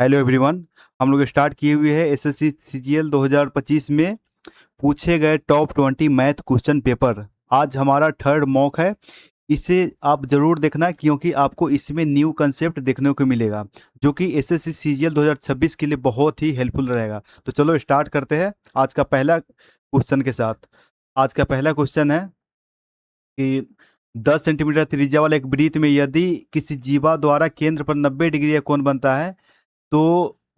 Hello everyone. हम लोग start किए हुए हैं एसएससी सीजीएल 2025 में पूछे गए टॉप 20 मैथ क्वेश्चन पेपर। आज हमारा थर्ड मॉक है। इसे आप जरूर देखना क्योंकि आपको इसमें न्यू कंसेप्ट देखने को मिलेगा जो कि एसएससी सीजीएल 2026 के लिए बहुत ही हेल्पफुल रहेगा। तो चलो स्टार्ट करते हैं आज का पहला क्वेश्चन के साथ। आज का पहला क्वेश्चन है कि 10 सेंटीमीटर त्रिज्या वाले एक वृत्त में यदि किसी जीवा द्वारा केंद्र पर 90 डिग्री का कोण बनता है तो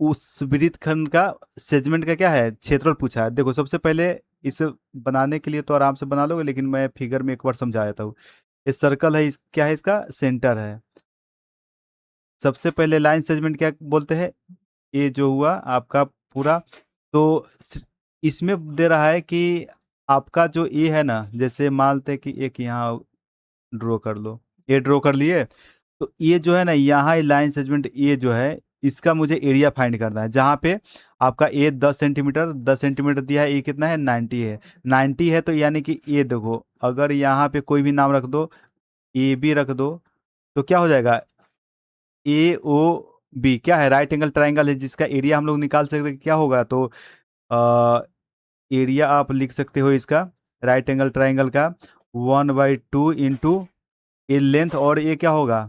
उस वृत्तखंड का सेगमेंट का क्या है क्षेत्रफल पूछा है। देखो सबसे पहले इसे बनाने के लिए तो आराम से बना लोगे, लेकिन मैं फिगर में एक बार समझा देता हूँ। ये सर्कल है, क्या है, इसका सेंटर है। सबसे पहले लाइन सेगमेंट क्या बोलते हैं, ये जो हुआ आपका पूरा। तो इसमें दे रहा है कि आपका जो ए है ना, जैसे मानते हैं कि एक यहाँ ड्रॉ कर लो, ये ड्रॉ कर लिए। तो ये जो है ना, यहाँ लाइन सेगमेंट ये जो है, इसका मुझे एरिया फाइंड करना है। जहाँ पे आपका ए 10 सेंटीमीटर 10 सेंटीमीटर दिया है, ये कितना है 90 है। 90 है तो यानी कि ये देखो, अगर यहाँ पे कोई भी नाम रख दो, ए बी रख दो, तो क्या हो जाएगा, ए ओ बी क्या है, राइट एंगल ट्राइंगल है, जिसका एरिया हम लोग निकाल सकते हैं क्या होगा। तो एरिया आप लिख सकते हो इसका, राइट एंगल ट्राइंगल का 1/2 इंटू ये लेंथ, और ये क्या होगा,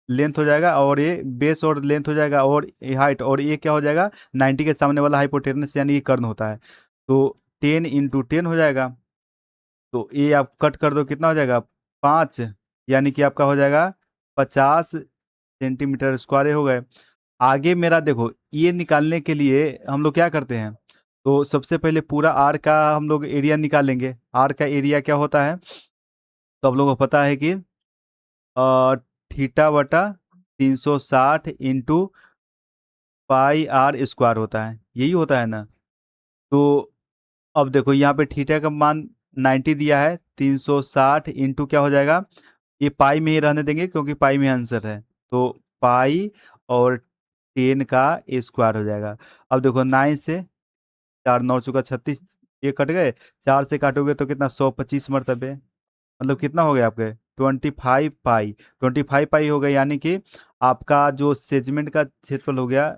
लेंथ हो जाएगा, और ये बेस और लेंथ हो जाएगा, और ये हाइट, और ये क्या हो जाएगा 90 के सामने वाला हाइपोटेनस यानी ये कर्ण होता है। तो 10 × 10 हो जाएगा। तो ये आप कट कर दो, कितना हो जाएगा 5, यानी कि आपका हो जाएगा 50 सेंटीमीटर स्क्वायर हो गए। आगे मेरा देखो, ये निकालने के लिए हम लोग क्या करते हैं, तो सबसे पहले पूरा आर का हम लोग एरिया निकालेंगे। आर का एरिया क्या होता है, तो आप लोगों को पता है कि थीटा बटा 360 इंटू पाई आर स्क्वायर होता है, यही होता है ना। तो अब देखो यहाँ पे थीटा का मान 90 दिया है, 360 इंटू क्या हो जाएगा, ये पाई में ही रहने देंगे क्योंकि पाई में आंसर है। तो पाई और 10 का स्क्वायर हो जाएगा। अब देखो 9 से 4 9 चुका 36, ये कट गए। 4 से काटोगे तो कितना 125 मरतबे, मतलब कितना हो गया आपके 25 पाई। 25 पाई हो गया, यानी कि आपका जो सेगमेंट का क्षेत्रफल हो गया,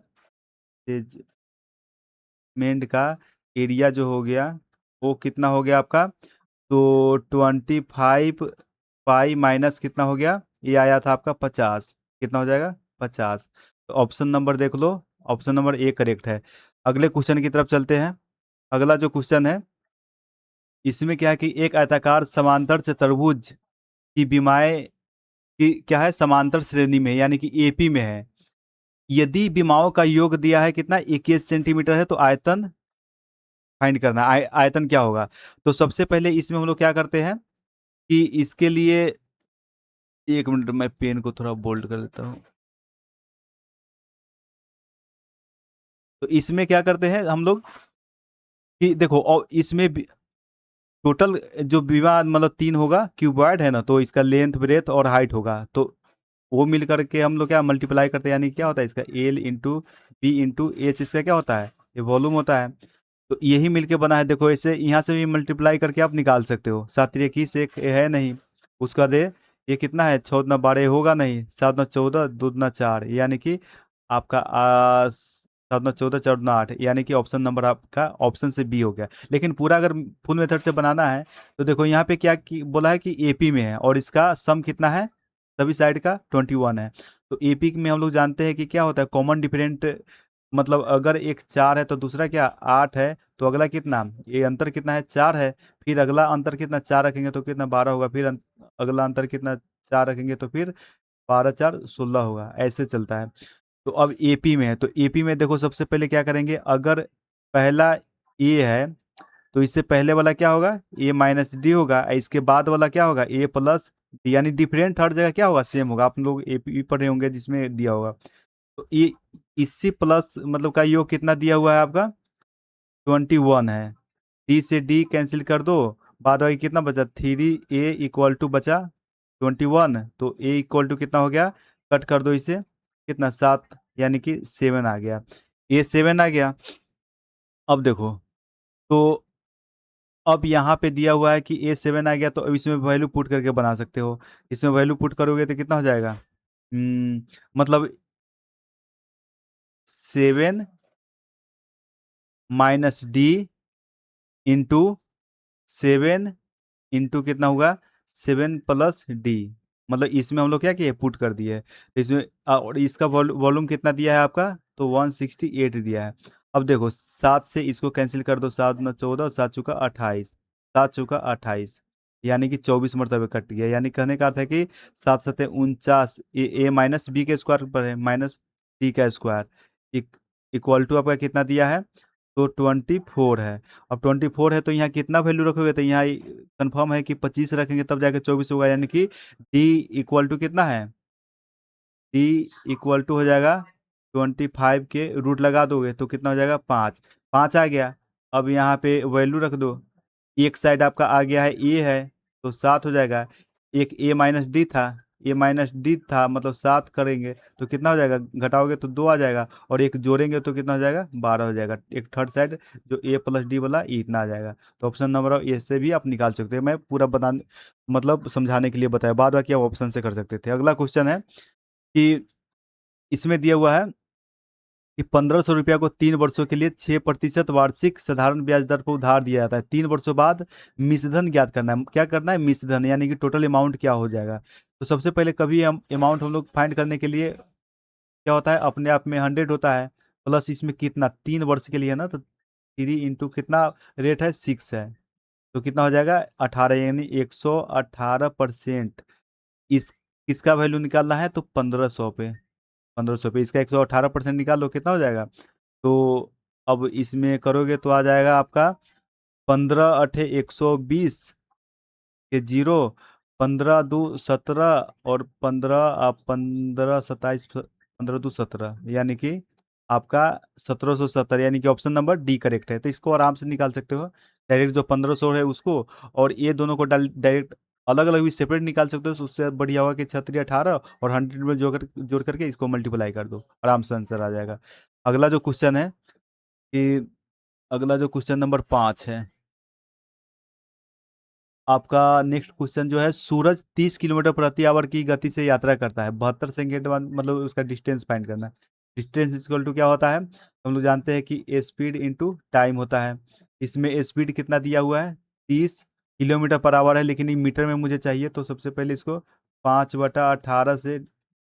सेगमेंट का एरिया जो हो गया वो कितना हो गया आपका। तो 25 पाई माइनस कितना हो गया, ये आया था आपका 50, कितना हो जाएगा 50। तो ऑप्शन नंबर देख लो, ऑप्शन नंबर ए करेक्ट है। अगले क्वेश्चन की तरफ चलते हैं। अगला जो क्वेश्चन है, इसमें क्या है कि एक आयताकार समांतर चतुर्भुज की विमाएं की क्या है, समांतर श्रेणी में यानी कि एपी में है। यदि विमाओं का योग दिया है कितना 21 सेंटीमीटर है, तो आयतन फाइंड करना है। आयतन क्या होगा। तो सबसे पहले इसमें हम लोग क्या करते हैं कि इसके लिए, एक मिनट मैं पेन को थोड़ा बोल्ड कर देता हूँ। तो इसमें क्या करते हैं हम लोग कि देखो, और इसमें टोटल जो विमा मतलब 3 होगा, क्यूबॉइड है ना, तो इसका लेंथ ब्रेथ और हाइट होगा। तो वो मिल करके हम लोग क्या मल्टीप्लाई करते हैं, यानी क्या होता है इसका L into B into H, इसका क्या होता है, ये वॉल्यूम होता है। तो यही मिलके बना है। देखो ऐसे यहाँ से भी मल्टीप्लाई करके आप निकाल सकते हो। 7 × 21 एक है नहीं, उसका दे, ये कितना है 14 × 12 होगा नहीं, 7 × 14 2 × 4, यानी कि आपका 7 × 14 4 × 8, यानी कि ऑप्शन नंबर आपका ऑप्शन से बी हो गया। लेकिन पूरा अगर फुल मेथड से बनाना है तो देखो यहाँ पे क्या बोला है कि एपी में है, और इसका सम कितना है सभी साइड का 21 है। तो एपी में हम लोग जानते हैं कि क्या होता है कॉमन डिफरेंट, मतलब अगर एक 4 है तो दूसरा क्या 8 है, तो अगला कितना, ये अंतर कितना है 4 है। फिर अगला अंतर कितना 4 रखेंगे तो कितना 12 होगा, फिर अगला अंतर कितना 4 रखेंगे तो फिर 12 4 16 होगा, ऐसे चलता है। तो अब एपी में है, तो एपी में देखो सबसे पहले क्या करेंगे, अगर पहला ए है तो इससे पहले वाला क्या होगा ए माइनस डी होगा, इसके बाद वाला क्या होगा ए प्लस डी, यानी डिफरेंट हर जगह क्या होगा सेम होगा। आप लोग एपी पढ़े होंगे जिसमें दिया होगा। तो ये इसी प्लस मतलब का योग कितना दिया हुआ है आपका 21 है। डी से डी कैंसिल कर दो, बाद बाकी कितना बचा 3 ए इक्वल टू बचा 21, तो ए इक्वल टू कितना हो गया, कट कर दो इसे, कितना 7, यानी कि 7 आ गया, ये 7 आ गया। अब देखो, तो अब यहाँ पे दिया हुआ है कि A7 आ गया, तो अब इसमें वैल्यू पुट करके बना सकते हो। इसमें वैल्यू पुट करोगे तो कितना हो जाएगा, मतलब 7 माइनस डी इंटू 7 इंटू कितना होगा 7 प्लस डी। मतलब इसमें हम लोग क्या किए पुट कर दिए तो इसमें और इसका वॉल्यूम कितना दिया है आपका तो 168 दिया है। अब देखो 7 से इसको कैंसिल कर दो, 7 × 9 = 14, 7 × 4 = 28, 7 × 4 = 28, यानी कि 24 मरतबे कट गया। यानी कहने का अर्थ है कि 7×7 = 49, ए माइनस बी के स्क्वायर पर है माइनस डी का स्क्वायर इक्वल टू आपका कितना दिया है तो 24 है। अब 24 है तो यहाँ कितना वैल्यू रखोगे तो यहाँ कंफर्म है कि 25 रखेंगे तब जाके 24 होगा, यानी कि डी इक्वल टू कितना है डी इक्वल टू हो जाएगा 25 के रूट लगा दोगे तो कितना हो जाएगा 5, 5 आ गया। अब यहाँ पे वैल्यू रख दो, एक साइड आपका आ गया है ए है तो 7 हो जाएगा, एक ए माइनस डी था मतलब 7 करेंगे तो कितना हो जाएगा, घटाओगे तो 2 आ जाएगा और एक जोड़ेंगे तो कितना हो जाएगा 12 हो जाएगा। एक थर्ड साइड जो ए प्लस डी वाला ये इतना आ जाएगा। तो ऑप्शन नंबर ए से भी आप निकाल सकते हैं, मैं पूरा बताने मतलब समझाने के लिए बताया, बाद बाकी आप ऑप्शन से कर सकते थे। अगला क्वेश्चन है कि इसमें दिया हुआ है कि 1500 रुपया को 3 वर्षों के लिए 6% वार्षिक साधारण ब्याज दर पर उधार दिया जाता है। 3 वर्षों बाद मिश्रधन ज्ञात करना है। क्या करना है मिश्रधन, यानी कि टोटल अमाउंट क्या हो जाएगा। तो सबसे पहले कभी हम अमाउंट हम लोग फाइंड करने के लिए क्या होता है अपने आप में 100 होता है प्लस इसमें कितना 3 वर्ष के लिए है ना तो 3 इंटू कितना रेट है 6 है तो कितना हो जाएगा 18, यानी 118%। इस इसका वैल्यू निकालना है तो 1500 पे इसका 118% निकाल लो कितना हो जाएगा। तो अब इसमें करोगे तो आ जाएगा आपका 15 × 8 = 120 के जीरो, 15 × 2 = 17 और 15 × 17 यानी कि आपका 1770, यानी कि ऑप्शन नंबर डी करेक्ट है। तो इसको आराम से निकाल सकते हो डायरेक्ट, जो 1500 है उसको और ये दोनों को डायरेक्ट अलग अलग भी सेपरेट निकाल सकते हो तो उससे बढ़िया होगा कि 36 18 और 100 में जोड़ करके इसको मल्टीप्लाई कर दो, आराम से आंसर आ जाएगा। अगला जो क्वेश्चन है कि अगला जो क्वेश्चन नंबर 5 है आपका, नेक्स्ट क्वेश्चन जो है, सूरज 30 किलोमीटर प्रति आवर की गति से यात्रा करता है 72 सेकेंड बाद, मतलब उसका डिस्टेंस फाइंड करना है। डिस्टेंस इक्वल टू क्या होता है हम लोग जानते हैं कि स्पीड इंटू टाइम होता है। इसमें स्पीड कितना दिया हुआ है 30 किलोमीटर पर आवर है, लेकिन ये मीटर में मुझे चाहिए तो सबसे पहले इसको 5/18 से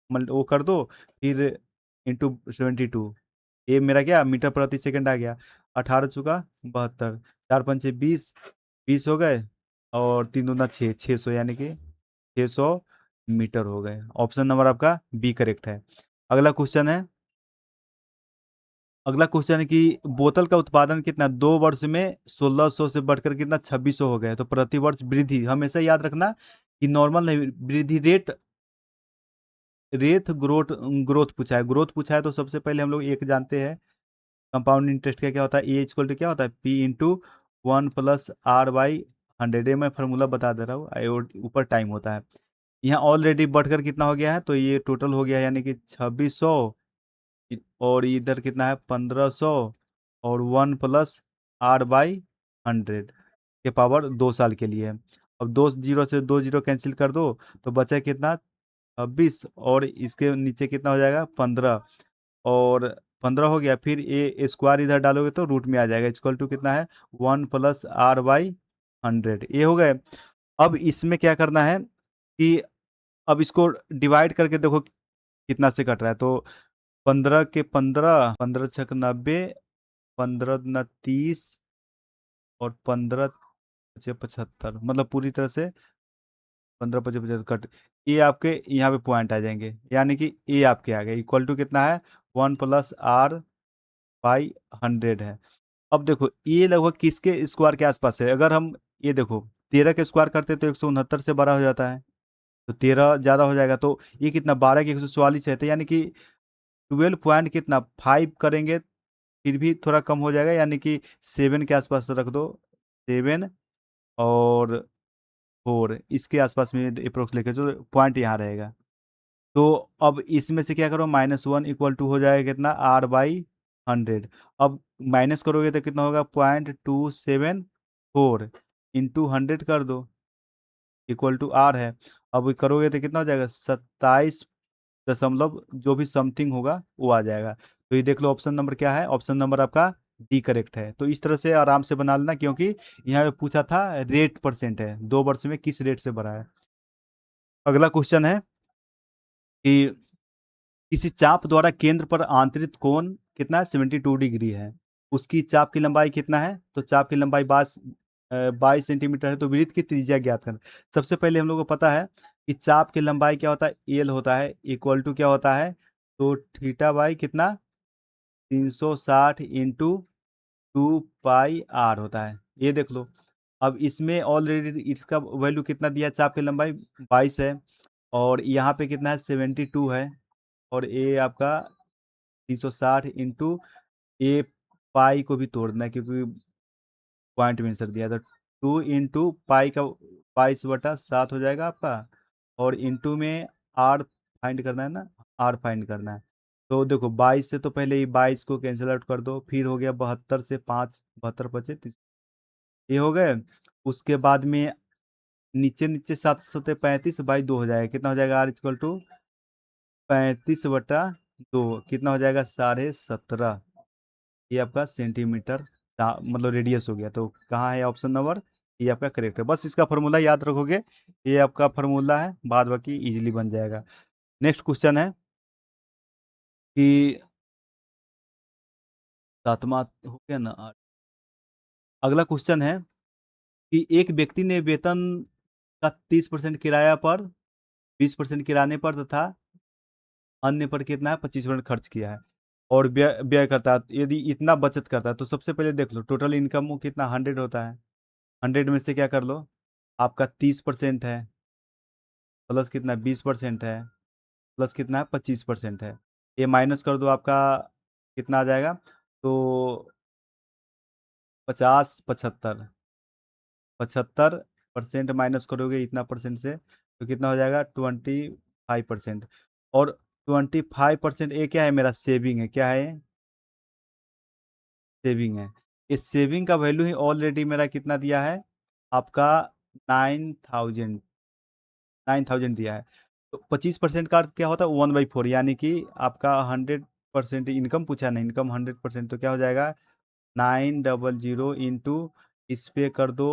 वो कर दो, फिर इंटू 72, ये मेरा क्या मीटर प्रति सेकंड आ गया। 18 × 4 = 72, 4×5 = 20, 20 हो गए और 3×2 = 6, 600, यानी कि 600 मीटर हो गए। ऑप्शन नंबर आपका बी करेक्ट है। अगला क्वेश्चन है अगला क्वेश्चन है कि बोतल का उत्पादन कितना 2 वर्ष में 1600 से बढ़कर कितना 2600 हो गए। तो प्रति वर्ष वृद्धि हमेशा याद रखना कि नॉर्मल नहीं, वृद्धि रेट रेट ग्रोथ ग्रोथ पूछा है तो सबसे पहले हम लोग एक जानते हैं कंपाउंड इंटरेस्ट का क्या होता है, ए इक्वल टू क्या होता है पी इंटू 1 + R/100। ये मैं फार्मूला बता दे रहा हूँ, और ऊपर टाइम होता है। यहाँ ऑलरेडी बढ़कर कितना हो गया है तो ये टोटल हो गया है, यानी कि 2600 और इधर कितना है 1500 और 1 + R/100 के पावर 2 साल के लिए। अब 2 जीरो से 2 जीरो कैंसिल कर दो तो बचा कितना 26 और इसके नीचे कितना हो जाएगा 15 और 15 हो गया, फिर ए स्क्वायर इधर डालोगे तो रूट में आ जाएगा इक्वल टू कितना है 1 + R/100, ये हो गए। अब इसमें क्या करना है कि अब इसको डिवाइड करके देखो कितना से कट रहा है। तो 15 के 15, 15×6 = 90, 15×9 = 30 और 15×5 = 75, मतलब पूरी तरह से 15×5 = 75 कट, ये आपके यहाँ पे पॉइंट आ जाएंगे, यानी कि ये आपके आ गए इक्वल टू कितना है 1 + R/100 है। अब देखो ये लगभग किसके स्क्वायर के आसपास है, अगर हम ये देखो 13 के स्क्वायर करते तो 169 से बड़ा हो जाता है तो 13 ज़्यादा हो जाएगा, तो ये कितना 12 के 144 है, तो यानी कि 12 पॉइंट कितना 5 करेंगे फिर भी थोड़ा कम हो जाएगा, यानी कि 7 के आसपास रख दो, 7 और 4 इसके आसपास में अप्रोक्स लेके जो पॉइंट यहाँ रहेगा। तो अब इसमें से क्या करो -1 इक्वल टू हो जाएगा कितना R/100। अब माइनस करोगे तो कितना होगा 0.274 इंटू 100 कर दो इक्वल टू R है। अब करोगे तो कितना हो जाएगा 27 दशमलव जो भी समथिंग होगा वो आ जाएगा। तो ये देख लो ऑप्शन नंबर क्या है, ऑप्शन नंबर आपका डी करेक्ट है। तो इस तरह से आराम से बना लेना, क्योंकि यहाँ पे पूछा था रेट परसेंट है, 2 वर्ष में किस रेट से बढ़ा है। अगला क्वेश्चन है कि किसी चाप द्वारा केंद्र पर आंतरिक कोण कितना है, 72 डिग्री है। उसकी चाप की लंबाई कितना है, तो चाप की लंबाई 22 सेंटीमीटर है। तो वृत्त की त्रिज्या ज्ञात करना। सबसे पहले हम लोग को पता है कि चाप की लंबाई क्या होता है, एल होता है, इक्वल टू क्या होता है, तो थीटा बाई कितना, 360 इंटू 2 पाई आर होता है। ये देख लो। अब इसमें ऑलरेडी इसका वैल्यू कितना दिया है, चाप की लंबाई 22 है, और यहाँ पे कितना है, 72 है, और ये आपका 360 इंटू पाई को भी तोड़ना है, क्योंकि पॉइंट में आंसर दिया था। 2 इंटू पाई का 22/7 हो जाएगा आपका, और इंटू में आर फाइंड करना है ना, आर फाइंड करना है। तो देखो 22 से तो पहले ही 22 को कैंसिल आउट कर दो, फिर हो गया 72 से 5, 72 बचे ये हो गए। उसके बाद में नीचे नीचे 735/2 हो जाएगा, कितना हो जाएगा, आर इक्वल टू 35/2, कितना हो जाएगा, 17.5। ये आपका सेंटीमीटर मतलब रेडियस हो गया। तो कहाँ है ऑप्शन नंबर, ये आपका करेक्ट है। बस इसका फॉर्मूला याद रखोगे, ये आपका फॉर्मूला है, बाद बाकी इजीली बन जाएगा। नेक्स्ट क्वेश्चन है कि 7वां हो गया ना, अगला क्वेश्चन है कि एक व्यक्ति ने वेतन का 30% किराया पर, 20% किराने पर तथा अन्य पर कितना है, 25% खर्च किया है, और व्यय व्यय करता है। यदि इतना बचत करता है तो सबसे पहले देख लो टोटल इनकम वो कितना, 100 होता है। 100 में से क्या कर लो, आपका 30% है, प्लस कितना, 20% है, प्लस कितना है, 25% है। ये माइनस कर दो, आपका कितना आ जाएगा, तो 50, 75, 75% माइनस करोगे इतना परसेंट से, तो कितना हो जाएगा, 25%। और 25% ये क्या है, मेरा सेविंग है, क्या है, सेविंग है। इस सेविंग का वैल्यू ही ऑलरेडी मेरा कितना दिया है, आपका 9000, 9000 दिया है। तो 25% का अर्थ क्या होता है, 1/4, यानी कि आपका 100% इनकम पूछा नहीं, इनकम 100%, तो क्या हो जाएगा, 900 इंटू, इस पे कर दो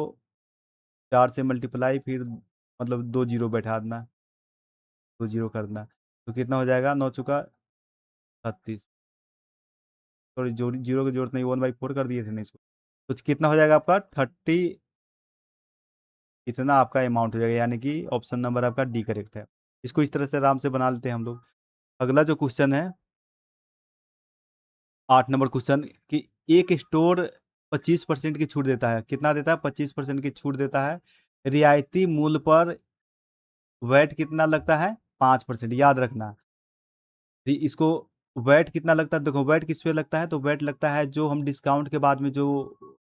4 से मल्टीप्लाई, फिर मतलब 2 जीरो बैठा देना, 2 जीरो करना, तो कितना हो जाएगा, 9 चुका 36। सॉरी, जो जीरो की जरूरत नहीं, 1/4 कर दिए थे ना इसको। तो कितना हो जाएगा आपका 30, इतना आपका अमाउंट हो जाएगा, यानी कि ऑप्शन नंबर आपका डी करेक्ट है। इसको इस तरह से आराम से बना लेते हैं हम लोग। अगला जो क्वेश्चन है, 8 नंबर क्वेश्चन, कि एक स्टोर 25% की छूट देता है, कितना देता है, 25% की छूट देता है। रियायती मूल्य पर वैट कितना लगता है, 5%, याद रखना। इसको वैट कितना लगता है, देखो वैट किस पे लगता है, तो वैट लगता है जो हम डिस्काउंट के बाद में जो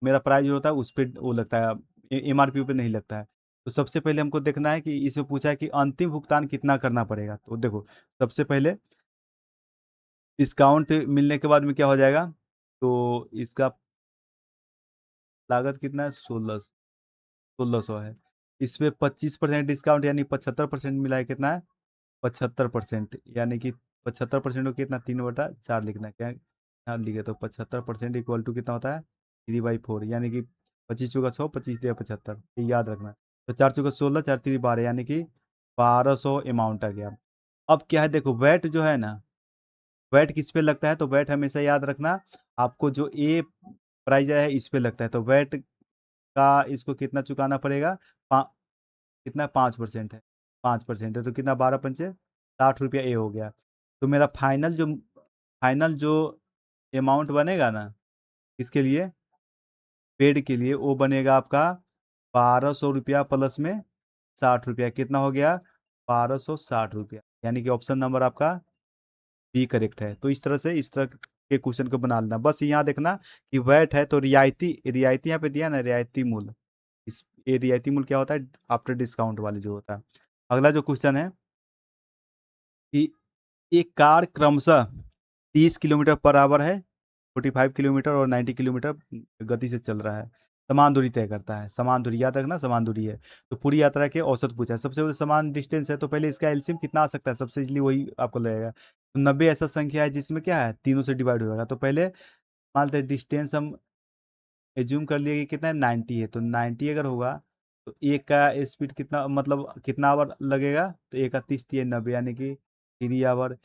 मेरा प्राइस होता है उस पे वो लगता है, एमआरपी पे नहीं लगता है। तो सबसे पहले हमको देखना है कि इसमें पूछा है कि अंतिम भुगतान कितना करना पड़ेगा। तो देखो सबसे पहले डिस्काउंट मिलने के बाद में क्या हो जाएगा, तो इसका लागत कितना है, 1600 है। इस पे 25% डिस्काउंट यानी 75% मिला है, कितना है, 75%, यानी कि 75% को कितना, 3/4 लिखना है, क्या यहाँ लिखे, तो 75% इक्वल टू कितना होता है, 3/4, यानी कि 25 चौका 6, 25 3 75, ये याद रखना। तो 4 चौका 16, 4 3 12, यानी कि 1200 अमाउंट आ गया। अब क्या है, देखो वैट जो है ना, वैट किस पे लगता है, तो वैट हमेशा याद रखना, आपको जो ए प्राइस है इस पे लगता है, तो वैट का इसको कितना चुकाना पड़ेगा, कितना, 5% है, 5% है, तो कितना, 12 पंचे 60 रुपया ए हो गया। तो मेरा फाइनल जो अमाउंट बनेगा ना, इसके लिए पेड के लिए, वो बनेगा आपका 1200 रुपया प्लस में 60 रुपया, कितना हो गया, 1260 रुपया, यानी कि ऑप्शन नंबर आपका बी करेक्ट है। तो इस तरह के क्वेश्चन को बना लेना। बस यहाँ देखना कि वैट है तो रियायती रियायती यहाँ पे दिया ना, रियायती मूल्य, इस ये रियायती मूल्य क्या होता है, आफ्टर डिस्काउंट वाले जो होता है। अगला जो क्वेश्चन है कि एक कार क्रमशः 30 किलोमीटर पर आवर है, 45 किलोमीटर और 90 किलोमीटर गति से चल रहा है, समान दूरी तय करता है। समान दूरी याद रखना, समान दूरी है। तो पूरी यात्रा के औसत पूछा है। सबसे पहले समान डिस्टेंस है, तो पहले इसका एलसीएम कितना आ सकता है, सबसे इजली वही आपको लगेगा। तो 90 ऐसा संख्या है जिसमें क्या है, तीनों से डिवाइड हो जाएगा। तो पहले मान लेते हैं डिस्टेंस हम एज्यूम कर लिए कि कितना है, 90 है। तो 90 अगर होगा तो एक का स्पीड कितना, मतलब कितना आवर लगेगा, तो एक का 30 3 90 यानी कि 3 आवर।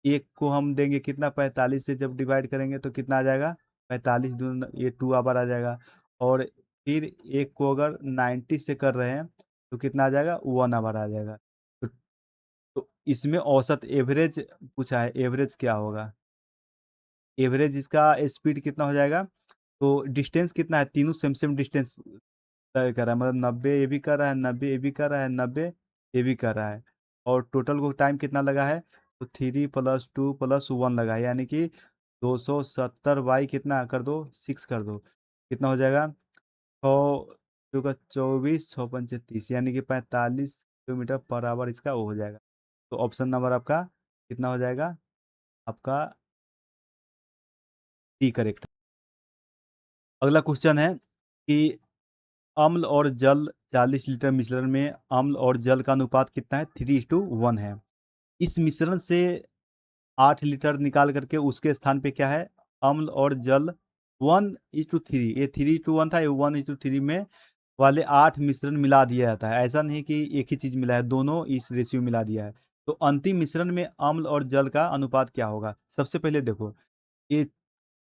एक को हम देंगे कितना, 45 से जब डिवाइड करेंगे तो कितना आ जाएगा, 45 दून ये 2 आवर आ जाएगा। और फिर एक को अगर 90 से कर रहे हैं तो कितना आ जाएगा, 1 आवर आ जाएगा। तो, तो इसमें औसत एवरेज पूछा है, एवरेज क्या होगा, एवरेज इसका स्पीड कितना हो जाएगा। तो डिस्टेंस कितना है, तीनों सेम सेम डिस्टेंस तय कर रहा है, मतलब 90 ये भी कर रहा है, 90 ये भी कर रहा है, 90 ये भी कर रहा है। और टोटल को टाइम कितना लगा है, तो 3 + 2 + 1 लगा है, यानी कि 270 बाई कितना कर दो, 6 कर दो, कितना हो जाएगा, 6 × 2 = 24, 6 × 5 = 30, यानी कि 45 किलोमीटर पर आवर इसका वो हो जाएगा। तो ऑप्शन नंबर आपका कितना हो जाएगा, आपका डी करेक्ट। अगला क्वेश्चन है कि अम्ल और जल 40 लीटर मिश्रण में अम्ल और जल का अनुपात कितना है, 3:1 है। इस मिश्रण से 8 लीटर निकाल करके उसके स्थान पे क्या है, अम्ल और जल 1:3, ये 3:1 था, ये 1:3 में वाले 8 मिश्रण मिला दिया जाता है। ऐसा नहीं कि एक ही चीज मिला है, दोनों इस रेशियो मिला दिया है। तो अंतिम मिश्रण में अम्ल और जल का अनुपात क्या होगा। सबसे पहले देखो, ये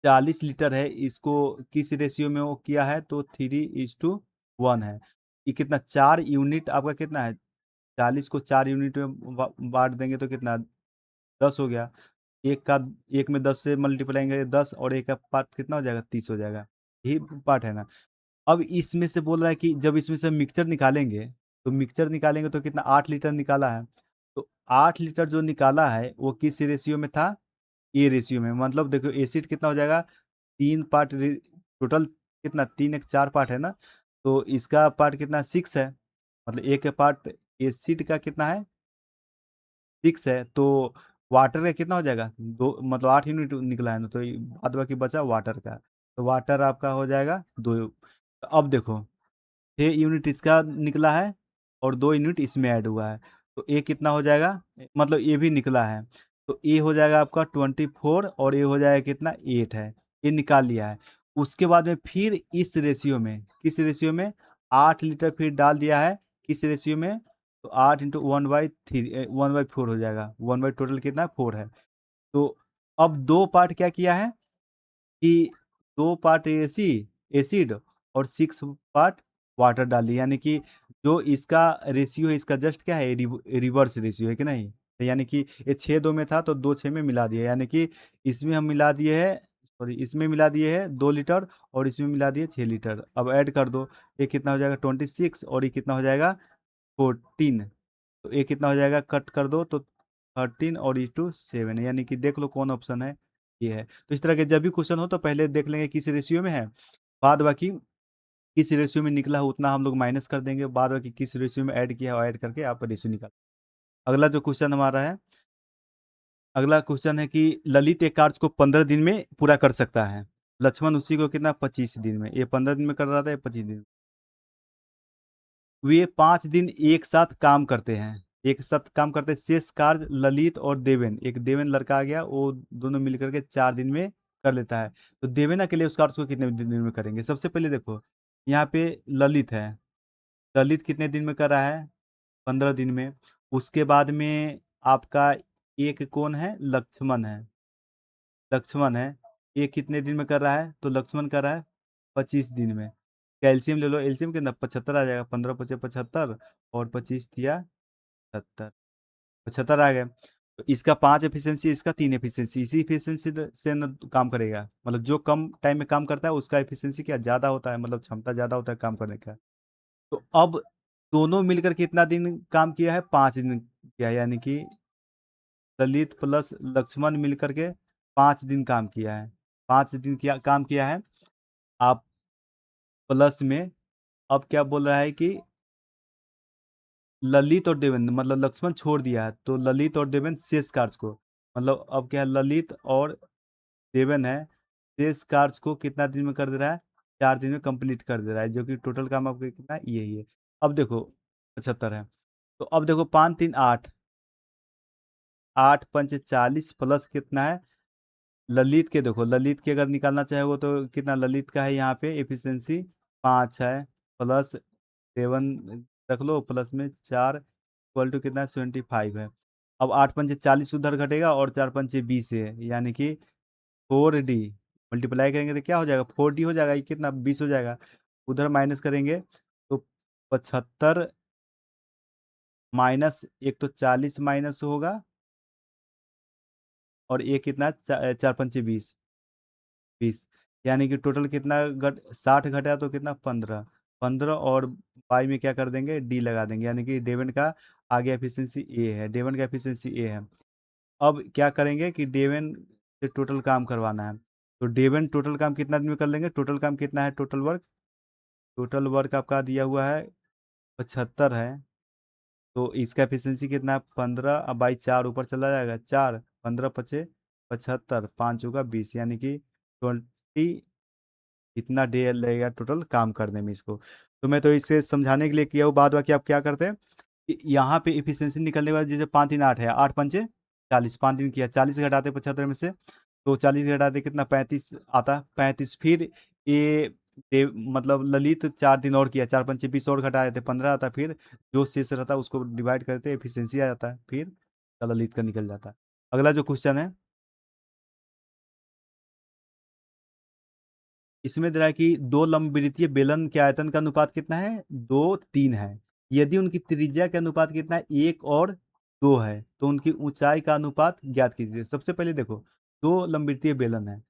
40 लीटर है, इसको किस रेशियो में वो किया है, तो 3:1 है। ये कितना, 4 यूनिट आपका कितना है, 40 को 4 यूनिट में बांट देंगे तो कितना, 10 हो गया। एक का, एक में 10 से मल्टीप्लाई करेंगे 10, और एक का पार्ट कितना हो जाएगा, 30 हो जाएगा। यही पार्ट है ना। अब इसमें से बोल रहा है कि जब इसमें से मिक्सचर निकालेंगे, तो मिक्सचर निकालेंगे तो कितना, 8 लीटर निकाला है। तो 8 लीटर जो निकाला है वो किस रेशियो में था, ए रेशियो में। मतलब देखो एसिड कितना हो जाएगा, 3 पार्ट, टोटल कितना, 3 × 1 = 4 पार्ट है ना। तो इसका पार्ट कितना, 6 है। मतलब एक पार्ट एसिड का कितना है, 6 है। तो वाटर का कितना हो जाएगा, दो, मतलब 8 यूनिट निकला है ना, तो बाद बाकी बचा वाटर का। तो वाटर आपका हो जाएगा 2। तो अब देखो, 6 यूनिट इसका निकला है और 2 यूनिट इसमें ऐड हुआ है। तो ए कितना हो जाएगा, मतलब ए भी निकला है। तो ए हो जाएगा आपका 24, और ए हो जाएगा कितना, 8 है। ये निकाल लिया है। उसके बाद में फिर इस रेशियो में, किस रेशियो में, 8 लीटर फिर डाल दिया है, किस रेशियो में, तो 8 × 1/3, 1/4 हो जाएगा। 1 टोटल कितना, 4 है। तो अब 2 पार्ट क्या किया है कि 2 पार्ट एसिड और 6 पार्ट वाटर डाल दी, यानी कि जो इसका रेशियो है, इसका जस्ट क्या है, रिवर्स रेशियो है कि नहीं। तो यानी कि ये 6 2 में था, तो 2 6 में मिला दिए, यानी कि इसमें हम मिला दिए है, सॉरी इसमें मिला दिए है 2 लीटर, और इसमें मिला दिए 6 लीटर। अब ऐड कर दो, ये कितना हो जाएगा, 26, और ये कितना हो जाएगा, 14। तो ये कितना हो जाएगा, कट कर दो तो 13, और ई टू 7, यानी कि देख लो कौन ऑप्शन है, ये है। तो इस तरह के जब भी क्वेश्चन हो तो पहले देख लेंगे किस रेशियो में है, बाद बाकी किस रेशियो में निकला हो उतना हम लोग माइनस कर देंगे, बाद बाकी किस रेशियो में ऐड किया हो ऐड करके आप रेशियो निकाल। अगला जो क्वेश्चन हमारा है, अगला क्वेश्चन है कि ललित एक कार्य को 15 दिन में पूरा कर सकता है, लक्ष्मण उसी को कितना, 25 दिन में। ये 15 दिन में कर रहा था, ये 25 दिन। वे 5 दिन एक साथ काम करते हैं, एक साथ काम करते हैं। शेष कार्य ललित और देवेन, एक देवेन लड़का आ गया, वो दोनों मिलकर के 4 दिन में कर लेता है। तो देवेन अकेले उस कार्य को कितने दिन में करेंगे। सबसे पहले देखो, यहाँ पे ललित है, ललित कितने दिन में कर रहा है, 15 दिन में। उसके बाद में आपका एक कौन है, लक्ष्मण है, लक्ष्मण है, ये कितने दिन में कर रहा है, तो लक्ष्मण कर रहा है 25 दिन में। कैल्शियम ले लो, एल्शियम कितना, 75 आ जाएगा, 15 × 5 = 75, और 25 × 3 = 70, 75 आ गया। तो इसका 5 एफिशिएंसी, इसका 3 एफिशिएंसी, इसी एफिशिएंसी से न काम करेगा। मतलब जो कम टाइम में काम करता है उसका एफिशिएंसी क्या ज़्यादा होता है, मतलब क्षमता ज़्यादा होता है काम करने का। तो अब दोनों मिलकर कितना दिन काम किया है, 5 दिन किया है, यानी कि ललित प्लस लक्ष्मण मिलकर के 5 दिन काम किया है, 5 दिन किया काम किया है। आप प्लस में अब क्या बोल रहा है कि ललित और देवेंद्र, मतलब लक्ष्मण छोड़ दिया है, तो ललित और देवेंद्र शेष कार्य को, मतलब अब क्या है, ललित और देवेंद्र है, शेष कार्य को कितना दिन में कर दे रहा है, 4 दिन में कंप्लीट कर दे रहा है, जो कि टोटल काम आपका कितना है, यही है। अब देखो 75 है। तो अब देखो 5 3 8, 8 पंचे 40 प्लस कितना है ललित के, देखो ललित के अगर निकालना चाहे तो कितना ललित का है यहाँ पे एफिशिएंसी 5 है, प्लस 7 रख लो, प्लस में 4 इक्वल टू कितना 75 है। अब 8 पंचे 40 उधर घटेगा और 4 पंचे 20 है, यानी कि 4D मल्टीप्लाई करेंगे तो क्या हो जाएगा 4D हो जाएगा, ये कितना 20 हो जाएगा, उधर माइनस करेंगे तो 75 माइनस एक तो 40 माइनस होगा और ये कितना 4 पंचे 20, 20 यानी कि टोटल कितना 60 घटा तो कितना 15, 15 और बाई में क्या कर देंगे डी लगा देंगे, यानी कि डेवन का आगे एफिशिएंसी ए है, डेवन का एफिशिएंसी ए है। अब क्या करेंगे कि डेवन से टोटल काम करवाना है, तो डेवन टोटल काम कितना दिन में कर लेंगे, टोटल काम कितना है, टोटल वर्क आपका दिया हुआ है 75 है, तो इसका एफिशिएंसी कितना है 15, अब बाई 4 ऊपर चला जाएगा, 4 15 पचे 75, 5 होगा 20, यानी कि 20 इतना डे लगेगा टोटल काम करने में इसको। तो मैं तो इसे समझाने के लिए किया हूँ, बाद बाकी आप क्या करते हैं कि यहाँ पे इफिशियंसी निकलने के बाद जैसे 5 3 8 है, 8 पंचे 40, 5 दिन किया 40 घटाते 75 में से, तो 40 घटाते कितना 35 आता, 35 फिर ये मतलब ललित 4 दिन और किया, 4 पंचे 20 और घटा देते 15 आता, फिर जो शेष रहता है उसको डिवाइड करते एफिशिएंसी आ जाता है, फिर ललित का निकल जाता है। अगला जो क्वेश्चन है इसमें दे रहा है कि दो लंबवृत्तीय बेलन के आयतन का अनुपात कितना है 2 3 है, यदि उनकी त्रिज्या के अनुपात कितना है 1 और 2 है तो उनकी ऊंचाई का अनुपात ज्ञात कीजिए। सबसे पहले देखो दो लंबवृत्तीय बेलन है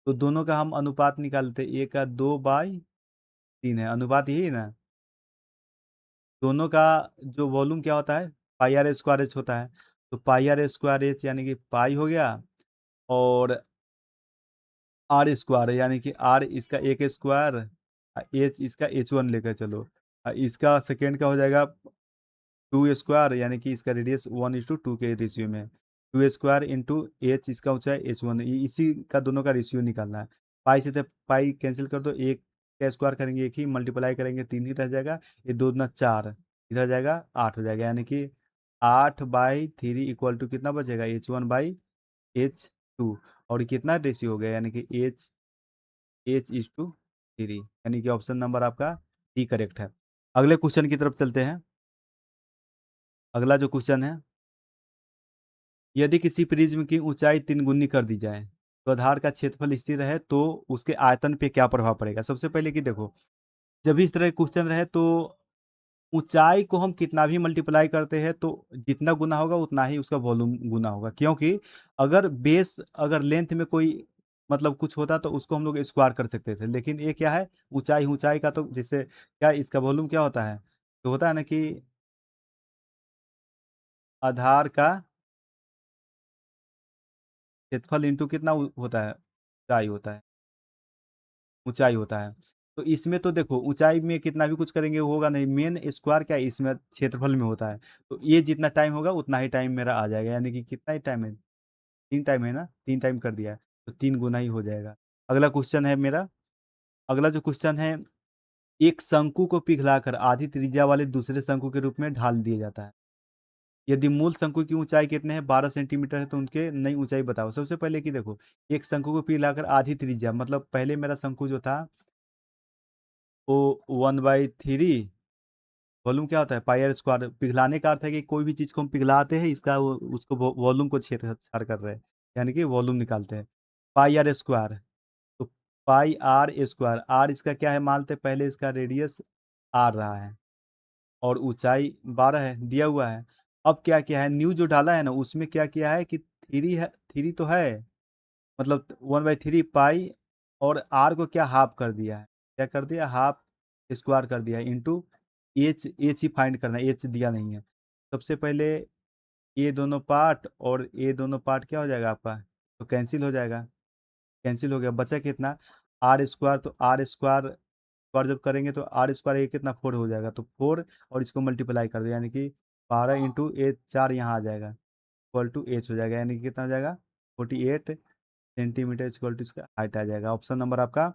तो दोनों का हम अनुपात निकालते हैं, एक का 2/3 है, अनुपात यही है ना, दोनों का जो वॉल्यूम क्या होता है पाई आर स्क्वायर एच होता है, तो पाई आर स्क्वायर एच यानी कि पाई हो गया, और आर स्क्वायर यानी कि आर इसका एक स्क्वायर, एच इसका H1 लेकर चलो, इसका सेकेंड का हो जाएगा 2 स्क्वायर, यानी कि इसका रेडियस 1:2 के रेशियो में, 2 स्क्वायर इंटू एच इसका ऊंचाई H1, इसी का दोनों का रेशियो निकालना है। पाई से तो पाई कैंसिल कर दो, एक का स्क्वायर करेंगे एक ही, मल्टीप्लाई करेंगे 3 ही रह जाएगा, ये 2 दूना 4, इधर जाएगा 8 हो जाएगा, यानी कि 8/3 इक्वल टू कितना बचेगा H1/H2, और कितना रेशियो हो गया यानी कि H:3, यानी कि ऑप्शन नंबर आपका डी करेक्ट है। अगले क्वेश्चन की तरफ चलते हैं। अगला जो क्वेश्चन है, यदि किसी प्रिज्म की ऊंचाई 3 गुनी कर दी जाए तो आधार का क्षेत्रफल स्थिर रहे तो उसके आयतन पे क्या प्रभाव पड़ेगा। सबसे पहले कि देखो जब भी इस तरह के क्वेश्चन रहे तो ऊंचाई को हम कितना भी मल्टीप्लाई करते हैं तो जितना गुना होगा उतना ही उसका वॉल्यूम गुना होगा, क्योंकि अगर बेस अगर लेंथ में कोई मतलब कुछ होता तो उसको हम लोग स्क्वायर कर सकते थे, लेकिन ये क्या है ऊंचाई, ऊंचाई का तो जैसे क्या इसका वॉल्यूम क्या होता है, तो होता है ना कि आधार का क्षेत्रफल इंटू कितना होता है ऊंचाई होता है, ऊंचाई होता है। तो इसमें तो देखो ऊंचाई में कितना भी कुछ करेंगे वो होगा नहीं, मेन स्क्वायर क्या है इसमें क्षेत्रफल में होता है, तो ये जितना टाइम होगा उतना ही टाइम मेरा आ जाएगा, यानी कि कितना ही टाइम है 3 टाइम है ना, 3 टाइम कर दिया है तो 3 गुना ही हो जाएगा। अगला क्वेश्चन है मेरा, अगला जो क्वेश्चन है, एक शंकु को पिघलाकर आधी त्रिज्या वाले दूसरे शंकु के रूप में ढाल दिया जाता है, यदि मूल शंकु की ऊंचाई कितने हैं 12 सेंटीमीटर है तो उनके नई ऊंचाई बताओ। सबसे पहले कि देखो एक शंकु को पिघलाकर आधी त्रिज्या, मतलब पहले मेरा शंकु जो था वो 1/3, वॉल्यूम क्या होता है पाई आर स्क्वायर, पिघलाने का अर्थ है कि कोई भी चीज को हम पिघलाते हैं इसका उसको वॉल्यूम को छेड़ कर रहे हैं, यानी कि वॉल्यूम निकालते हैं, पाई आर स्क्वायर, तो पाई आर स्क्वायर, आर इसका क्या है मानते हैं पहले इसका रेडियस आर रहा है और ऊंचाई 12 है दिया हुआ है। अब क्या क्या है न्यू जो डाला है ना उसमें क्या किया है कि थ्री है, थ्री तो है, मतलब 1/3 पाई, और आर को क्या हाफ कर दिया है, क्या कर दिया हाफ स्क्वायर कर दिया इंटू एच, एच ही फाइंड करना है, एच दिया नहीं है। सबसे पहले ये दोनों पार्ट और ये दोनों पार्ट क्या हो जाएगा आपका, तो कैंसिल हो जाएगा, कैंसिल हो गया, बचा कितना आर स्क्वायर, तो आर स्क्वायर स्क्वायर जब करेंगे तो आर स्क्वायर ये कितना 4 हो जाएगा, तो 4 और इसको मल्टीप्लाई कर दो यानी कि 12 इंटू एच, 4 यहाँ आ जाएगा इक्वल टू एच हो जाएगा, यानी कि कितना हो जाएगा 48 सेंटीमीटर इक्वल टू इसका हाइट आ जाएगा। ऑप्शन नंबर आपका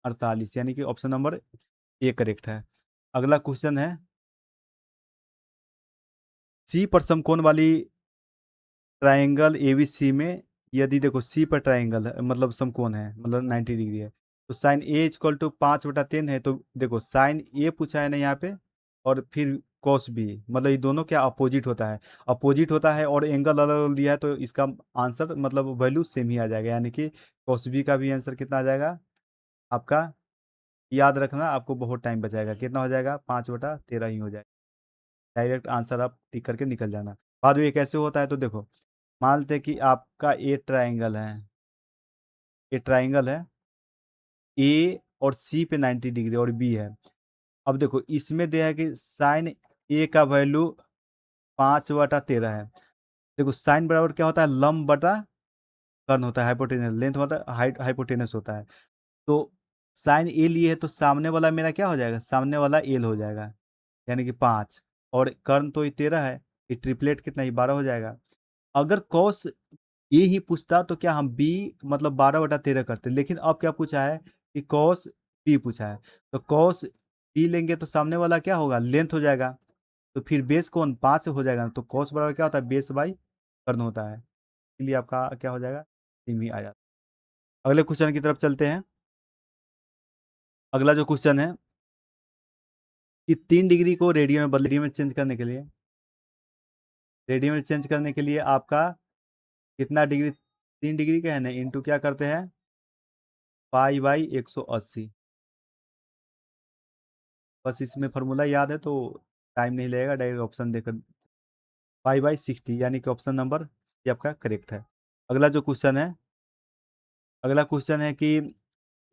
48, यानी कि ऑप्शन नंबर ए करेक्ट है। अगला क्वेश्चन है, सी पर समकोण वाली ट्राइंगल एबीसी में, यदि देखो सी पर ट्राइंगल है, मतलब समकोण है, मतलब 90 डिग्री है, तो साइन ए इक्वल टू 5/10 है। तो देखो साइन ए पूछा है ना यहाँ पे, और फिर कॉस बी, मतलब ये दोनों क्या अपोजिट होता है, अपोजिट होता है, और एंगल अलग अलग दिया है, तो इसका आंसर मतलब वैल्यू सेम ही आ जाएगा, यानी कि कॉस बी का भी आंसर कितना आ जाएगा आपका, याद रखना, आपको बहुत टाइम बचाएगा, कितना हो जाएगा 5/13 ही हो जाएगा। डायरेक्ट आंसर आप टिक करके निकल जाना। बाद में ये कैसे होता है, तो देखो मान लेते हैं कि आपका ए ट्राइंगल है, ए और सी पे 90 डिग्री और बी है। अब देखो इसमें दिया है कि साइन ए का वैल्यू 5/13 है। देखो साइन बराबर क्या होता है, लंब बटा कर्ण होता है, हाइपोटेनस लेंथ होता है, हाइपोटेनस होता है। तो साइन ए लिए है, तो सामने वाला मेरा क्या हो जाएगा, सामने वाला एल हो जाएगा, यानी कि 5, और कर्ण तो ये 13 है, ये ट्रिपलेट कितना, ही 12 हो जाएगा। अगर कॉस ए ही पूछता तो क्या हम बी मतलब 12/13 करते, लेकिन अब क्या पूछा है कि कॉस बी पूछा है, तो कॉस बी लेंगे तो सामने वाला क्या होगा, लेंथ हो जाएगा, तो फिर बेस कौन 5 हो जाएगा, तो कॉस बराबर क्या होता है, बेस बाई कर्ण होता है, इसलिए आपका क्या हो जाएगा, सेम ही आ जाता है। अगले क्वेश्चन की तरफ चलते हैं। अगला जो क्वेश्चन है कि 3 डिग्री को रेडियन में चेंज करने के लिए, रेडियन में चेंज करने के लिए आपका कितना डिग्री, 3 डिग्री का है ना, इंटू क्या करते हैं, पाई/180। बस इसमें फॉर्मूला याद है तो टाइम नहीं लगेगा, डायरेक्ट ऑप्शन देकर, पाई/60, यानी कि ऑप्शन नंबर सी आपका करेक्ट है। अगला जो क्वेश्चन है, अगला क्वेश्चन है कि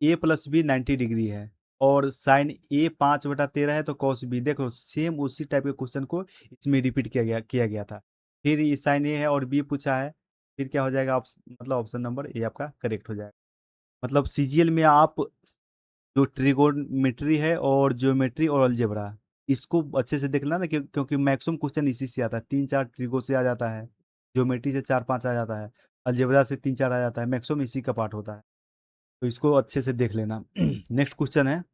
ए प्लस बी 90 डिग्री है, और साइन ए 5/13 है, तो कॉस बी, देखो सेम उसी टाइप के क्वेश्चन को इसमें रिपीट किया गया था। फिर ये साइन ए है और बी पूछा है, फिर क्या हो जाएगा, मतलब ऑप्शन नंबर ए आपका करेक्ट हो जाएगा। मतलब सीजीएल में आप जो ट्रिगोनोमेट्री है और ज्योमेट्री और अलजेब्रा, इसको अच्छे से देखना ना, क्योंकि मैक्सिमम क्वेश्चन इसी से आता है, 3-4 ट्रिगो से आ जाता है, ज्योमेट्री से 4-5 आ जाता है, अलजेब्रा से 3-4 आ जाता है, मैक्सिमम इसी का पार्ट होता है, तो इसको अच्छे से देख लेना। नेक्स्ट क्वेश्चन है,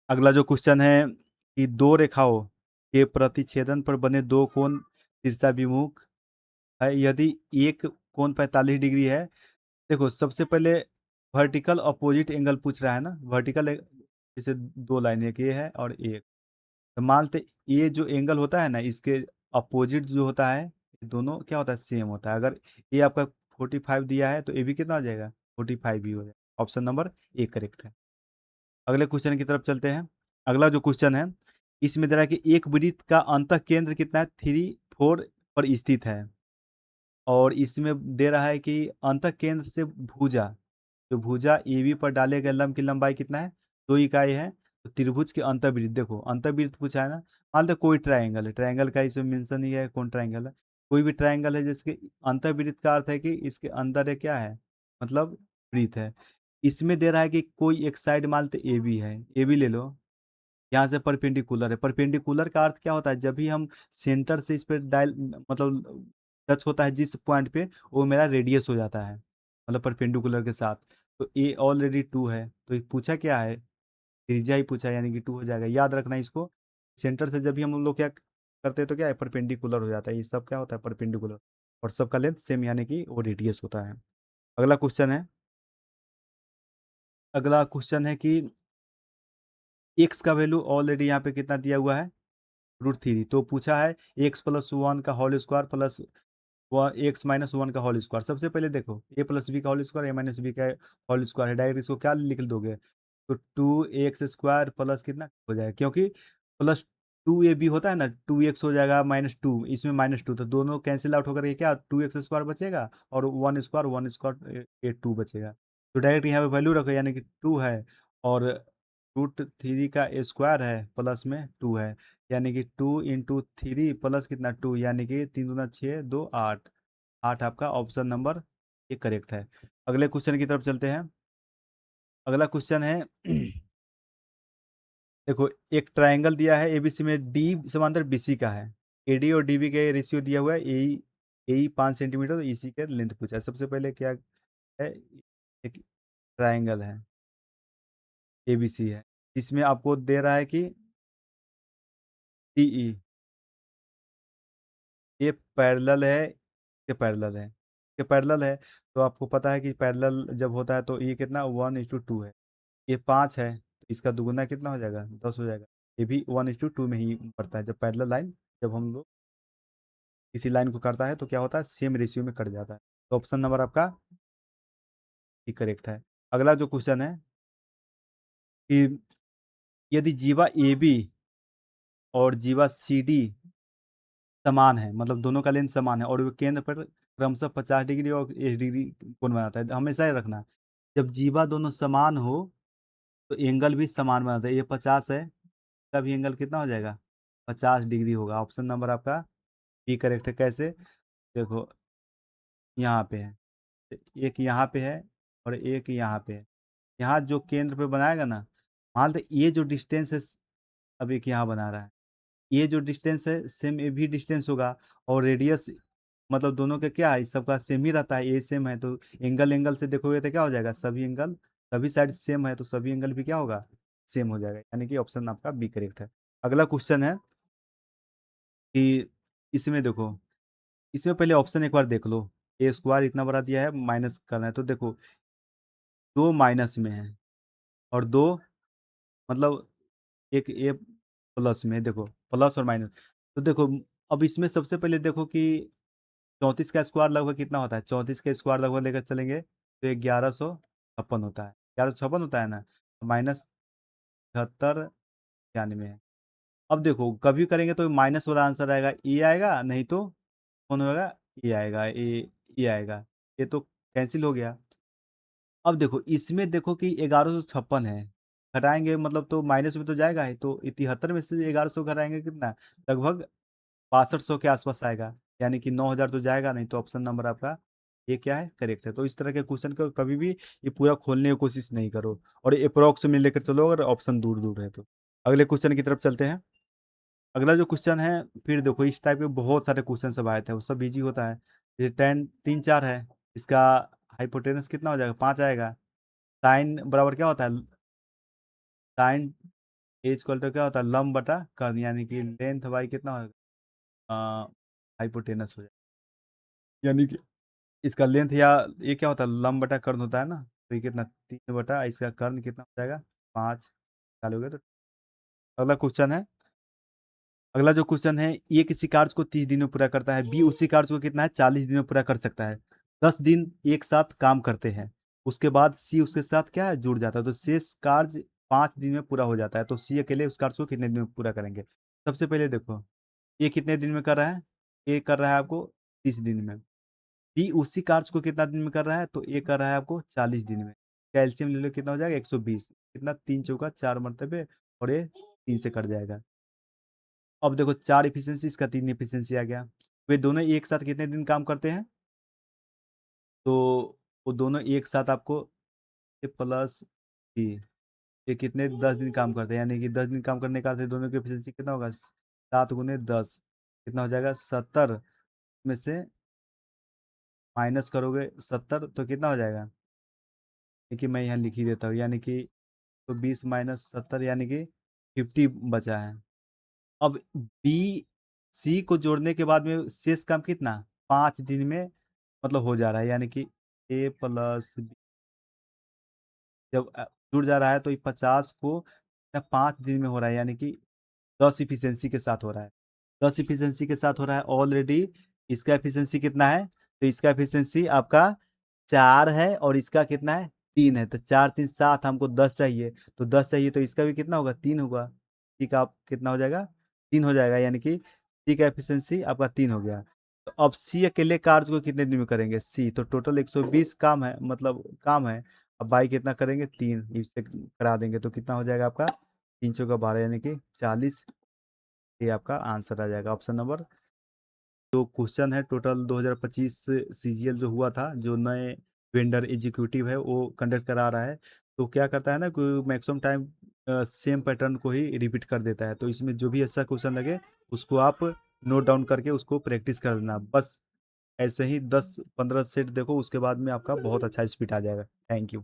अगला जो क्वेश्चन है कि दो रेखाओं के प्रतिच्छेदन पर बने दो कोण तिरछाभिमुख है, यदि एक कोण 45 डिग्री है। देखो सबसे पहले वर्टिकल अपोजिट एंगल पूछ रहा है ना, वर्टिकल जैसे दो लाइन, एक ये है और एक, तो मानते ये जो एंगल होता है ना, इसके अपोजिट जो होता है, ये दोनों क्या होता है, सेम होता है। अगर ये आपका 45 दिया है, तो ये भी कितना हो जाएगा, 45 ही हो जाएगा, ऑप्शन नंबर ए करेक्ट है। अगले क्वेश्चन की तरफ चलते हैं। अगला जो क्वेश्चन है, इसमें दे रहा है कि एक वृत्त का अंतः केंद्र कितना है, 3 4 पर स्थित है, और इसमें दे रहा है कि अंतः केंद्र से भुजा, जो भुजा ए बी पर डाले गए लंब की लंबाई कितना है, 2 इकाई है। तो त्रिभुज के अंतर्वृत्त, देखो अंतर्वृत्त पूछा है ना, मान लो कोई ट्रायंगल है, ट्रायंगल का इसमें मेंशन नहीं है कौन ट्रायंगल है, कोई भी ट्रायंगल है जिसके अंतर्वृत्त का अर्थ है कि इसके अंदर है क्या है, मतलब वृत्त है। इसमें दे रहा है कि कोई एक साइड मान लेते ए बी है, ए बी ले लो, यहाँ से परपेंडिकुलर है, परपेंडिकुलर का अर्थ क्या होता है, जब भी हम सेंटर से इस पर डायल मतलब टच होता है जिस पॉइंट पे, वो मेरा रेडियस हो जाता है, मतलब परपेंडिकुलर के साथ। तो ए ऑलरेडी 2 है, तो ये पूछा क्या है, त्रिज्या ही पूछा है, यानी कि 2 हो जाएगा, याद रखना इसको। सेंटर से जब भी हम लोग क्या करते हैं तो क्या है, परपेंडिकुलर हो जाता है, ये सब क्या होता है परपेंडिकुलर, और सबका लेंथ सेम, यानी कि वो रेडियस होता है। अगला क्वेश्चन है, अगला क्वेश्चन है कि एक्स का वैल्यू ऑलरेडी यहाँ पे कितना दिया हुआ है, √3, तो पूछा है x+1 का होल स्क्वायर प्लस x-1 का होल स्क्वायर। सबसे पहले देखो a प्लस बी का whole square, a minus B का होल स्क्वायर है, डायरेक्ट इसको क्या लिख दोगे, तो 2x² प्लस कितना हो जाएगा, क्योंकि प्लस 2ab होता है ना, 2x हो जाएगा -2, इसमें -2, तो दोनों कैंसिल आउट होकर के क्या 2x² बचेगा, और 1 स्क्वायर ये 2 बचेगा, तो डायरेक्ट यहाँ पे वैल्यू रखो, यानी कि 2 है, और √3 का स्क्वायर है प्लस में 2 है, यानी कि 2 × 3 प्लस कितना 2, यानी कि 3×2 = 6 2 8, 8 आपका ऑप्शन नंबर ये करेक्ट है। अगले क्वेश्चन की तरफ चलते हैं। अगला क्वेश्चन है देखो एक ट्रायंगल दिया है एबीसी में, डी समांतर बीसी का है, एडी और डीबी के रेशियो दिया हुआ है, ए 5 सेंटीमीटर, तो इसी के लेंथ पूछा है। सबसे पहले क्या है, एक ट्रायंगल है एबीसी है, इसमें आपको दे रहा है कि टीई, ये पैरेलल है, ये पैरेलल है, ये पैरेलल है। तो आपको पता है कि पैरेलल जब होता है तो ये कितना 1:2 है। ये 5 है तो इसका दुगुना कितना हो जाएगा, 10 हो जाएगा। ये भी 1:2 में ही पड़ता है। जब पैरेलल लाइन, जब हम लोग किसी लाइन को काटता है तो क्या होता है, सेम रेशियो में कट जाता है। तो ऑप्शन नंबर आपका ही करेक्ट है। अगला जो क्वेश्चन है कि यदि जीवा ए बी और जीवा सी डी समान है, मतलब दोनों का लेंथ समान है, और वो केंद्र पर क्रमशः 50 डिग्री और 1 डिग्री कोण बनाता है। हमेशा ही रखना, जब जीवा दोनों समान हो तो एंगल भी समान बनाता है। ये 50 है, इसका भी एंगल कितना हो जाएगा, 50 डिग्री होगा। ऑप्शन नंबर आपका बी करेक्ट है। कैसे, देखो यहाँ पे है, एक यहाँ पे है और एक यहाँ पे है। यहाँ जो केंद्र पे बनाएगा ना, मान लो ये जो डिस्टेंस है, अब एक यहाँ बना रहा है, ये जो डिस्टेंस है सेम ये भी डिस्टेंस होगा। और रेडियस, मतलब दोनों का क्या है, सबका सेम ही रहता है, ये सेम है। तो एंगल एंगल से देखोगे तो क्या हो जाएगा, सभी एंगल, सभी साइड सेम है तो सभी एंगल भी क्या होगा, सेम हो जाएगा। यानी कि ऑप्शन आपका बी करेक्ट है। अगला क्वेश्चन है कि इसमें देखो, इसमें पहले ऑप्शन एक बार देख लो। ए स्क्वायर इतना बड़ा दिया है, माइनस करना है, तो देखो दो माइनस में है और दो, मतलब एक ए प्लस में है। देखो प्लस और माइनस, तो देखो अब इसमें सबसे पहले देखो कि 34 का स्क्वायर लगभग कितना होता है, 34 का स्क्वायर लगभग लेकर चलेंगे तो 1156 होता है, 1156 होता है ना, माइनस 76 96 है। अब देखो कभी करेंगे तो माइनस वाला आंसर आएगा, ए आएगा, नहीं तो कौन होगा, ए आएगा, ए आएगा। ये तो कैंसिल हो गया। अब देखो इसमें देखो कि 1156 है, घटाएंगे मतलब तो माइनस में तो जाएगा ही, तो 73 में से 1100 घटाएंगे कितना, लगभग 6200 के आसपास आएगा। यानी कि 9000 तो जाएगा नहीं। तो ऑप्शन नंबर आपका ये क्या है, करेक्ट है। तो इस तरह के क्वेश्चन को कभी भी ये पूरा खोलने की कोशिश नहीं करो, और अप्रोक्स में लेकर चलो अगर ऑप्शन दूर दूर है तो। अगले क्वेश्चन की तरफ चलते हैं। अगला जो क्वेश्चन है, फिर देखो इस टाइप के बहुत सारे क्वेश्चन सब आए थे, वो सब इजी होता है। जैसे 10 3 4 है, इसका हाइपोटेनस कितना हो जाएगा, 5 आएगा। साइन बराबर क्या होता है, साइन ए इक्वल टू क्या होता है, लंब बटा कर्ण, यानी कि लेंथ बाई कितना होगा, हाइपोटेनस हो जाएगा। यानी कि इसका लेंथ, या ये क्या होता है, लंब बटा कर्ण होता है ना, तो ये कितना 3 बटा इसका कर्ण कितना हो जाएगा, 5 निकालोगे तो। अगला क्वेश्चन है, अगला जो क्वेश्चन है, ए किसी कार्य को 30 दिन में पूरा करता है, बी उसी कार्य को कितना है 40 दिन में पूरा कर सकता है। 10 दिन एक साथ काम करते हैं, उसके बाद सी उसके साथ क्या है, जुड़ जाता है, तो शेष कार्य 5 दिन में पूरा हो जाता है। तो सी अकेले उस कार्य को कितने दिन में पूरा करेंगे। सबसे पहले देखो ये कितने दिन में कर रहा है, ए कर रहा है आपको 30 दिन में। बी उसी कार्य को कितना दिन में कर रहा है, तो ए कर रहा है आपको 40 दिन में। कैल्शियम ले लो कितना हो जाएगा, 120, कितना 3 चौका 4 मरतबे, और ये 3 से कट जाएगा। अब देखो 4 इफिशियंसी, इसका 3 इफिशियंसी आ गया। वे दोनों एक साथ कितने दिन काम करते हैं, तो वो दोनों एक साथ आपको ए प्लस बी, ये कितने 10 दिन काम करते हैं। यानी कि 10 दिन काम करने का अर्थ है दोनों की एफिशिएंसी कितना होगा, 7 × 10 कितना हो जाएगा, 70 में से माइनस करोगे 70 तो कितना हो जाएगा। देखिए मैं यहाँ लिख ही देता हूँ, यानी कि तो 20 - 70 यानी कि 50 बचा है। अब बी सी को जोड़ने के बाद में शेष काम कितना, 5 दिन में मतलब हो जा रहा है। यानी कि ए प्लस बी जब जुड़ जा रहा है तो ये 50 को 5 दिन में हो रहा है, यानी कि 10 इफिशियंसी के साथ हो रहा है। 10 इफिशियंसी के साथ हो रहा है ऑलरेडी। इसका एफिशिएंसी कितना है, तो इसका एफिशिएंसी आपका 4 है और इसका कितना है, 3 है। तो 4 3 7, हमको 10 चाहिए, तो 10 चाहिए तो इसका भी कितना होगा, 3 होगा। सी का आप कितना हो जाएगा, 3 हो जाएगा। यानी कि सी का एफिशिएंसी आपका 3 हो गया। तो अब सी अकेले कार्य को कितने दिन में करेंगे, सी तो टोटल 120 काम है, मतलब काम है। अब बाई कितना करेंगे, 3 इससे करा देंगे तो कितना हो जाएगा आपका, 3 चौका 12 यानी कि 40। ये आपका आंसर आ जाएगा ऑप्शन नंबर। जो क्वेश्चन है टोटल 2025 सीजीएल जो हुआ था, जो नए वेंडर एग्जीक्यूटिव है वो कंडक्ट करा रहा है। तो क्या करता है ना कि मैक्सिमम टाइम सेम पैटर्न को ही रिपीट कर देता है। तो इसमें जो भी ऐसा क्वेश्चन लगे उसको आप नोट डाउन करके उसको प्रैक्टिस कर देना बस। ऐसे ही 10 15 सेट देखो, उसके बाद में आपका बहुत अच्छा स्पीड आ जाएगा। Thank you.